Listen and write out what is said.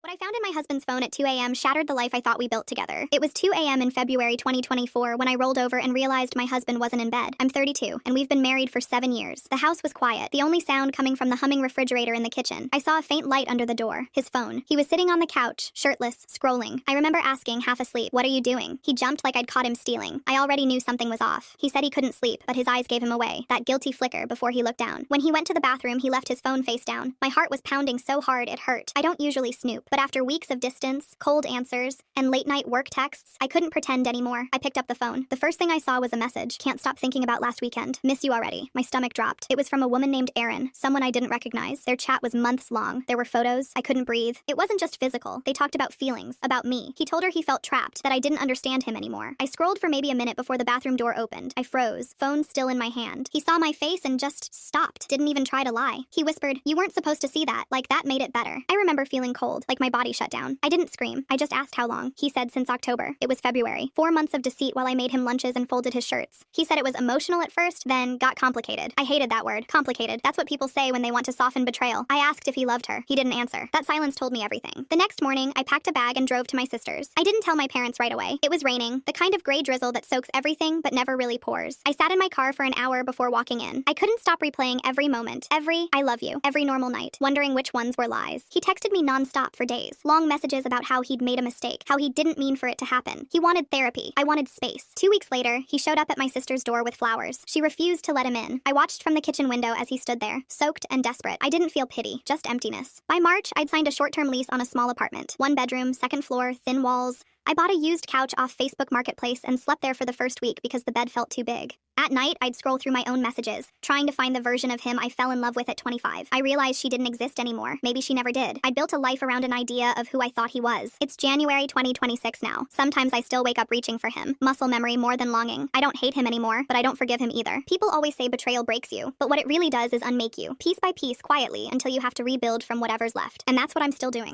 What I found in my husband's phone at 2 a.m. shattered the life I thought we built together. It was 2 a.m. in February 2024 when I rolled over and realized my husband wasn't in bed. I'm 32, and we've been married for 7 years. The house was quiet, the only sound coming from the humming refrigerator in the kitchen. I saw a faint light under the door, his phone. He was sitting on the couch, shirtless, scrolling. I remember asking, half asleep, "What are you doing?" He jumped like I'd caught him stealing. I already knew something was off. He said he couldn't sleep, but his eyes gave him away, that guilty flicker before he looked down. When he went to the bathroom, he left his phone face down. My heart was pounding so hard it hurt. I don't usually snoop, but after weeks of distance, cold answers, and late-night work texts, I couldn't pretend anymore. I picked up the phone. The first thing I saw was a message. "Can't stop thinking about last weekend. Miss you already." My stomach dropped. It was from a woman named Erin, someone I didn't recognize. Their chat was months long. There were photos. I couldn't breathe. It wasn't just physical. They talked about feelings, about me. He told her he felt trapped, that I didn't understand him anymore. I scrolled for maybe a minute before the bathroom door opened. I froze, phone still in my hand. He saw my face and just stopped. Didn't even try to lie. He whispered, "You weren't supposed to see that. Like that made it better." I remember feeling cold, like my body shut down. I didn't scream. I just asked how long. He said since October. It was February. 4 months of deceit while I made him lunches and folded his shirts. He said it was emotional at first, then got complicated. I hated that word. Complicated. That's what people say when they want to soften betrayal. I asked if he loved her. He didn't answer. That silence told me everything. The next morning, I packed a bag and drove to my sister's. I didn't tell my parents right away. It was raining, the kind of gray drizzle that soaks everything but never really pours. I sat in my car for an hour before walking in. I couldn't stop replaying every moment, every "I love you," every normal night, wondering which ones were lies. He texted me nonstop for days. Long messages about how he'd made a mistake, how he didn't mean for it to happen. He wanted therapy. I wanted space. 2 weeks later, he showed up at my sister's door with flowers. She refused to let him in. I watched from the kitchen window as he stood there, soaked and desperate. I didn't feel pity, just emptiness. By March, I'd signed a short-term lease on a small apartment. 1 bedroom, 2nd floor, thin walls. I bought a used couch off Facebook Marketplace and slept there for the first week because the bed felt too big. At night, I'd scroll through my own messages, trying to find the version of him I fell in love with at 25. I realized she didn't exist anymore. Maybe she never did. I'd built a life around an idea of who I thought he was. It's January 2026 now. Sometimes I still wake up reaching for him. Muscle memory more than longing. I don't hate him anymore, but I don't forgive him either. People always say betrayal breaks you, but what it really does is unmake you, piece by piece, quietly, until you have to rebuild from whatever's left. And that's what I'm still doing.